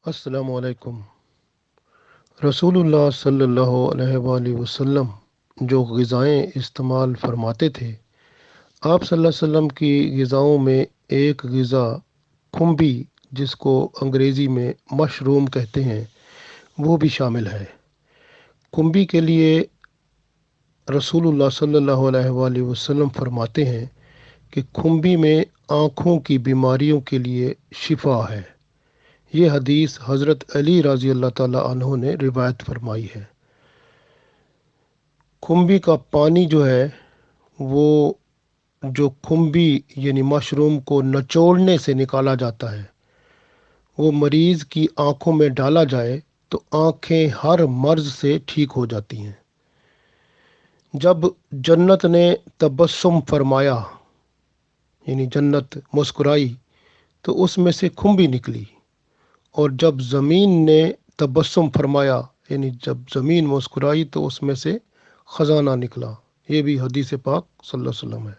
अस्सलामु अलैकुम। रसूलुल्लाह सल्लल्लाहु अलैहि वसल्लम जो ग़िज़ाएँ इस्तेमाल फरमाते थे, आप सल्लल्लाहु अलैहि वसल्लम की ग़िज़ाओं में एक ग़िज़ा खुम्बी, जिसको अंग्रेज़ी में मशरूम कहते हैं, वो भी शामिल है। खुम्बी के लिए रसूलुल्लाह सल्लल्लाहु अलैहि वसल्लम फरमाते हैं कि खुम्बी में आँखों की बीमारियों के लिए शिफा है। ये हदीस हज़रत अली रज़ी अल्लाह ताला अन्हु ने रिवायत फरमाई है। खुम्बी का पानी जो है, वो जो खुम्बी यानी मशरूम को नचोड़ने से निकाला जाता है, वो मरीज़ की आँखों में डाला जाए तो आँखें हर मर्ज़ से ठीक हो जाती हैं। जब जन्नत ने तबस्सुम फरमाया, यानी जन्नत मुस्कुराई, तो उसमें से खुम्बी निकली। और जब ज़मीन ने तबस्सुम फरमाया, यानी जब ज़मीन मुस्कुराई, तो उसमें से ख़जाना निकला। ये भी हदीस पाक सल्लल्लाहु अलैहि वसल्लम है।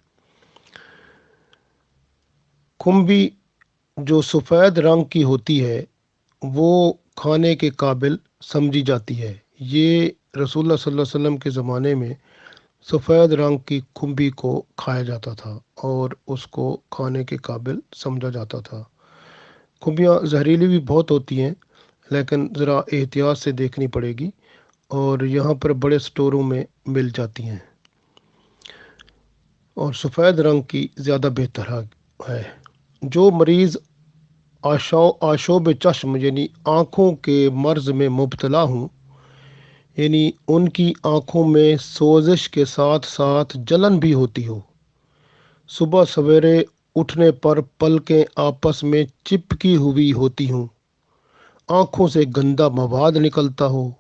खुम्बी जो सफ़ेद रंग की होती है, वो खाने के काबिल समझी जाती है। ये रसूलुल्लाह सल्लल्लाहु अलैहि वसल्लम के ज़माने में सफ़ेद रंग की खुम्बी को खाया जाता था और उसको खाने के काबिल समझा जाता था। खुम्बियाँ जहरीली भी बहुत होती हैं, लेकिन ज़रा एहतियात से देखनी पड़ेगी, और यहाँ पर बड़े स्टोरों में मिल जाती हैं, और सफ़ेद रंग की ज़्यादा बेहतर है। जो मरीज़ आशोब चश्म यानी आँखों के मर्ज़ में मुब्तला हूँ, यानी उनकी आँखों में सोजिश के साथ साथ जलन भी होती हो, सुबह सवेरे उठने पर पलकें आपस में चिपकी हुई होती हूँ, आँखों से गंदा मवाद निकलता हो,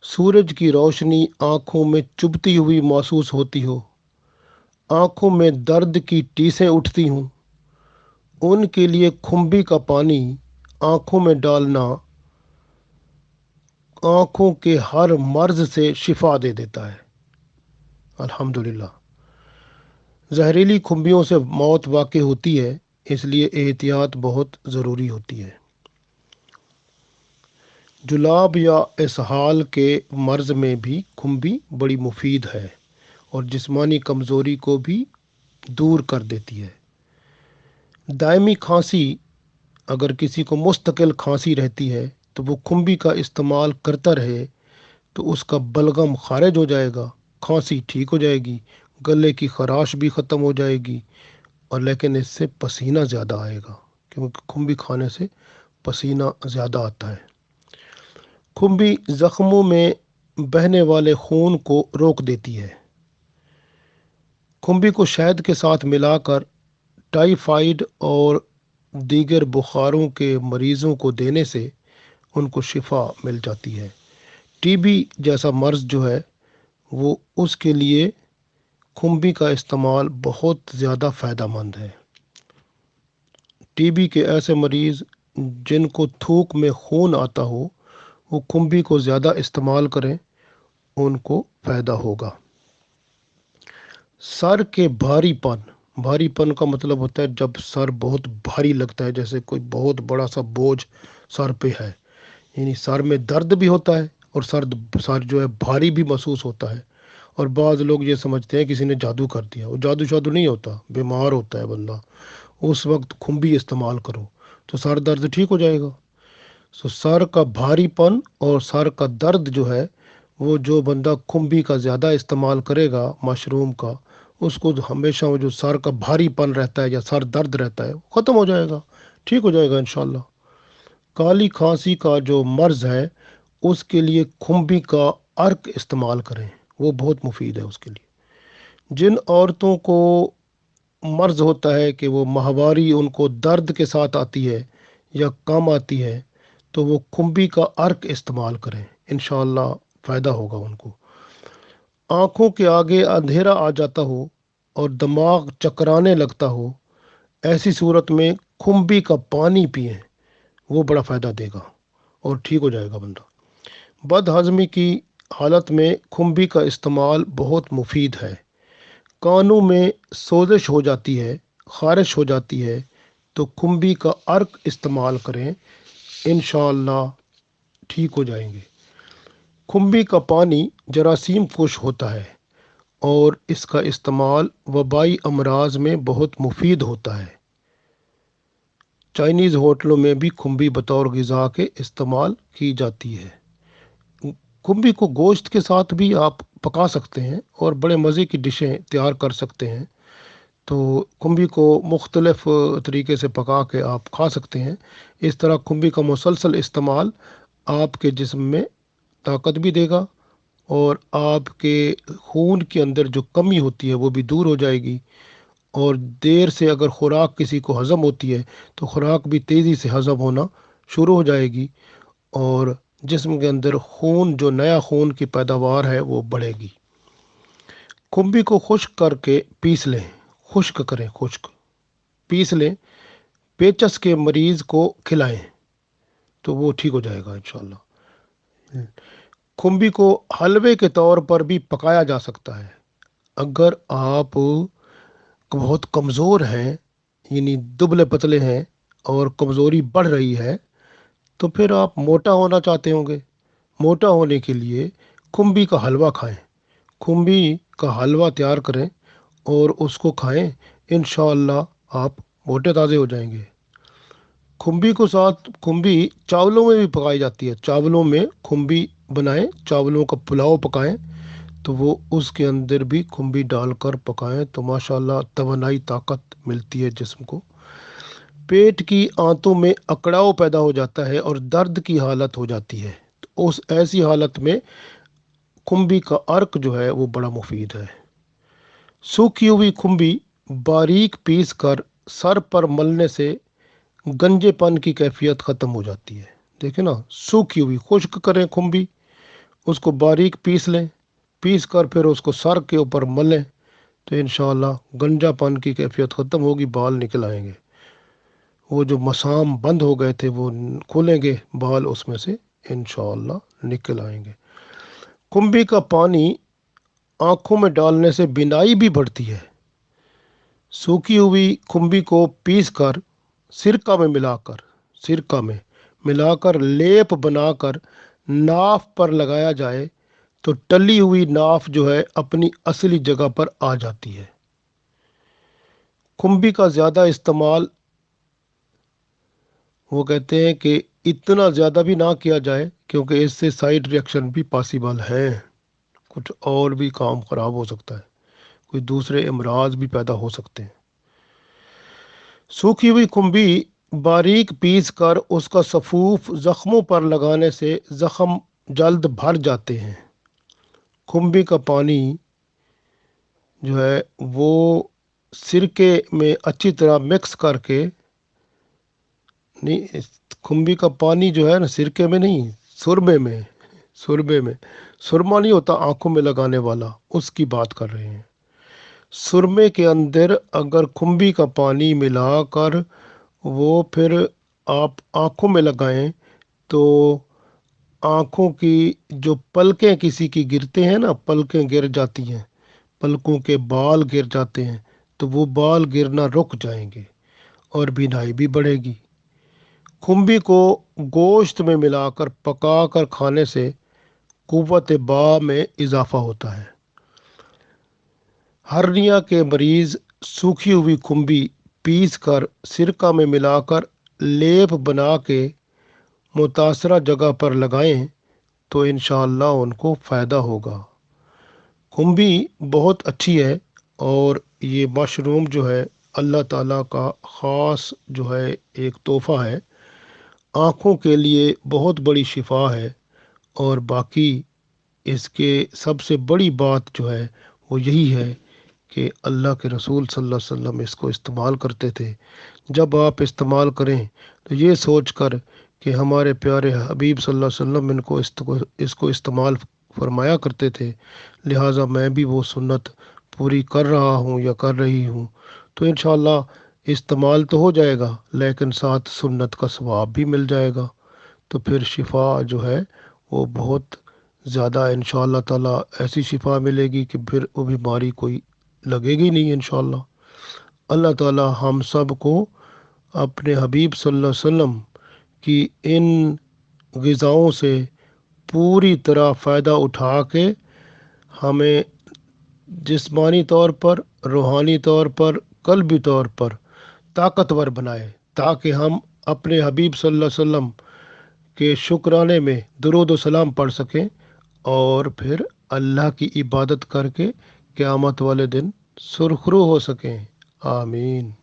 सूरज की रोशनी आँखों में चुभती हुई महसूस होती हो, आँखों में दर्द की टीसें उठती हूँ, उनके लिए खुम्बी का पानी आँखों में डालना आँखों के हर मर्ज़ से शिफा दे देता है। अल्हम्दुलिल्लाह। जहरीली खुम्बियों से मौत वाक़ई होती है, इसलिए एहतियात बहुत ज़रूरी होती है। जुलाब या इसहाल के मर्ज़ में भी खुम्बी बड़ी मुफीद है और जिस्मानी कमज़ोरी को भी दूर कर देती है। दायमी खांसी, अगर किसी को मुस्तकिल खांसी रहती है, तो वो खुम्बी का इस्तेमाल करता रहे तो उसका बलगम खारिज हो जाएगा, खांसी ठीक हो जाएगी, गले की खराश भी ख़त्म हो जाएगी, और लेकिन इससे पसीना ज़्यादा आएगा, क्योंकि खुम्बी खाने से पसीना ज़्यादा आता है। खुम्बी ज़ख्मों में बहने वाले खून को रोक देती है। खुम्बी को शहद के साथ मिलाकर टाइफाइड और दीगर बुखारों के मरीज़ों को देने से उनको शिफा मिल जाती है। टीबी जैसा मर्ज़ जो है, वो उसके लिए खुम्बी का इस्तेमाल बहुत ज़्यादा फ़ायदेमंद है। टीबी के ऐसे मरीज़ जिनको थूक में खून आता हो, वो खुम्बी को ज़्यादा इस्तेमाल करें, उनको फ़ायदा होगा। सर के भारीपन, भारीपन का मतलब होता है जब सर बहुत भारी लगता है, जैसे कोई बहुत बड़ा सा बोझ सर पे है, यानी सर में दर्द भी होता है और सर जो है भारी भी महसूस होता है। और बाज़ लोग ये समझते हैं किसी ने जादू कर दिया, वो जादू शादू नहीं होता, बीमार होता है बंदा। उस वक्त खुम्बी इस्तेमाल करो तो सर दर्द ठीक हो जाएगा। सो सर का भारीपन और सर का दर्द जो है, वो जो बंदा खुम्बी का ज़्यादा इस्तेमाल करेगा, मशरूम का, उसको हमेशा वो जो सर का भारीपन रहता है या सर दर्द रहता है, ख़त्म हो जाएगा, ठीक हो जाएगा इंशाल्लाह। काली खांसी का जो मर्ज़ है, उसके लिए खुम्बी का अर्क इस्तेमाल करें, वो बहुत मुफीद है उसके लिए। जिन औरतों को मर्ज़ होता है कि वो माहवारी उनको दर्द के साथ आती है या कम आती है, तो वो खुम्बी का अर्क इस्तेमाल करें, इंशाअल्लाह फ़ायदा होगा उनको। आँखों के आगे अंधेरा आ जाता हो और दिमाग चकराने लगता हो, ऐसी सूरत में खुम्बी का पानी पिएं, वो बड़ा फ़ायदा देगा और ठीक हो जाएगा बंदा। बदहज़मी की हालत में खुम्बी का इस्तेमाल बहुत मुफीद है। कानों में सोजिश हो जाती है, ख़ारिश हो जाती है, तो खुम्बी का अर्क इस्तेमाल करें, इंशाअल्लाह ठीक हो जाएंगे। खुम्बी का पानी जरासीम कुश होता है और इसका इस्तेमाल वबाई अमराज में बहुत मुफीद होता है। चाइनीज़ होटलों में भी खुम्बी बतौर ग़िज़ा के इस्तेमाल की जाती है। खुम्बी को गोश्त के साथ भी आप पका सकते हैं और बड़े मज़े की डिशें तैयार कर सकते हैं। तो खुम्बी को मुख्तलिफ़ तरीके से पका के आप खा सकते हैं। इस तरह खुम्बी का मुसलसल इस्तेमाल आपके जिस्म में ताकत भी देगा और आपके खून के अंदर जो कमी होती है वो भी दूर हो जाएगी। और देर से अगर खुराक किसी को हज़म होती है तो खुराक भी तेज़ी से हज़म होना शुरू हो जाएगी और जिस्म के अंदर खून जो नया खून की पैदावार है वो बढ़ेगी। खुम्बी को खुश्क करके पीस लें, खुश्क करें, खुश्क पीस लें, पेचस के मरीज़ को खिलाएं तो वो ठीक हो जाएगा इंशाल्लाह। खुम्बी को हलवे के तौर पर भी पकाया जा सकता है। अगर आप बहुत कमज़ोर हैं, यानी दुबले पतले हैं और कमज़ोरी बढ़ रही है, तो फिर आप मोटा होना चाहते होंगे। मोटा होने के लिए खुम्बी का हलवा खाएं, खुम्बी का हलवा तैयार करें और उसको खाएं, इंशाअल्लाह आप मोटे ताज़े हो जाएंगे। खुम्बी चावलों में भी पकाई जाती है। चावलों में खुम्बी बनाएं, चावलों का पुलाव पकाएं तो वो उसके अंदर भी खुम्बी डालकर पकाएं तो माशाल्लाह तवानाई ताकत मिलती है जिस्म को। पेट की आंतों में अकड़ाव पैदा हो जाता है और दर्द की हालत हो जाती है, तो उस ऐसी हालत में खुम्बी का अर्क जो है वो बड़ा मुफीद है। सूखी हुई खुम्बी बारीक पीस कर सर पर मलने से गंजेपन की कैफियत ख़त्म हो जाती है। देखें ना, सूखी हुई खुश्क करें खुम्बी, उसको बारीक पीस लें, पीस कर फिर उसको सर के ऊपर मलें तो इंशाअल्लाह गंजापन की कैफियत ख़त्म होगी, बाल निकल आएंगे। वो जो मसाम बंद हो गए थे वो खुलेंगे, बाल उसमें से इंशाअल्लाह निकल आएंगे। खुम्बी का पानी आँखों में डालने से बीनाई भी बढ़ती है। सूखी हुई खुम्बी को पीस कर सिरका में मिलाकर लेप बनाकर नाफ पर लगाया जाए तो टली हुई नाफ जो है अपनी असली जगह पर आ जाती है। खुम्बी का ज़्यादा इस्तेमाल, वो कहते हैं कि इतना ज़्यादा भी ना किया जाए क्योंकि इससे साइड रिएक्शन भी पॉसिबल है, कुछ और भी काम ख़राब हो सकता है, कोई दूसरे अमराज भी पैदा हो सकते हैं। सूखी हुई खुम्बी बारीक पीस कर उसका सफूफ ज़ख्मों पर लगाने से ज़ख्म जल्द भर जाते हैं। खुम्बी का पानी जो है वो सिरके में अच्छी तरह मिक्स करके, नहीं, खुम्बी का पानी जो है ना सिरके में नहीं, सुरमे में सुरमा नहीं होता आंखों में लगाने वाला, उसकी बात कर रहे हैं। सुरमे के अंदर अगर खुम्बी का पानी मिलाकर वो फिर आप आँखों में लगाएं तो आँखों की जो पलकें किसी की गिरते हैं ना, पलकें गिर जाती हैं, पलकों के बाल गिर जाते हैं, तो वो बाल गिरना रुक जाएंगे और बीनाई भी बढ़ेगी। खुम्बी को गोश्त में मिलाकर पका कर खाने से कुव्वत बा में इजाफा होता है। हर्निया के मरीज़ सूखी हुई खुम्बी पीस कर सिरका में मिलाकर लेप बना के मुतासरा जगह पर लगाएं तो इंशाअल्लाह उनको फ़ायदा होगा। खुम्बी बहुत अच्छी है और ये मशरूम जो है अल्लाह ताला का ख़ास जो है एक तोहफ़ा है, आँखों के लिए बहुत बड़ी शिफा है। और बाकी इसके सबसे बड़ी बात जो है वो यही है कि अल्लाह के रसूल सल्लल्लाहु अलैहि वसल्लम इसको इस्तेमाल करते थे। जब आप इस्तेमाल करें तो ये सोच कर कि हमारे प्यारे हबीब सल्लल्लाहु अलैहि वसल्लम इसको इस्तेमाल फरमाया करते थे, लिहाजा मैं भी वो सुन्नत पूरी कर रहा हूँ या कर रही हूँ, तो इंशाअल्लाह इस्तेमाल तो हो जाएगा लेकिन साथ सुन्नत का सवाब भी मिल जाएगा। तो फिर शिफा जो है वो बहुत ज़्यादा इंशाअल्लाह ताला ऐसी शिफा मिलेगी कि फिर वो बीमारी कोई लगेगी नहीं इंशाअल्लाह। अल्लाह ताला हम सब को अपने हबीब सल्लल्लाहु अलैहि वसल्लम कि इन ग़िज़ाओं से पूरी तरह फ़ायदा उठा के हमें जिस्मानी तौर पर, रूहानी तौर पर, क़ल्बी तौर पर ताकतवर बनाए, ताकि हम अपने हबीब सल्लल्लाहु अलैहि वसल्लम के शुक्राने में दुरूद व सलाम पढ़ सकें और फिर अल्लाह की इबादत करके क़यामत वाले दिन सुरखरू हो सकें। आमीन।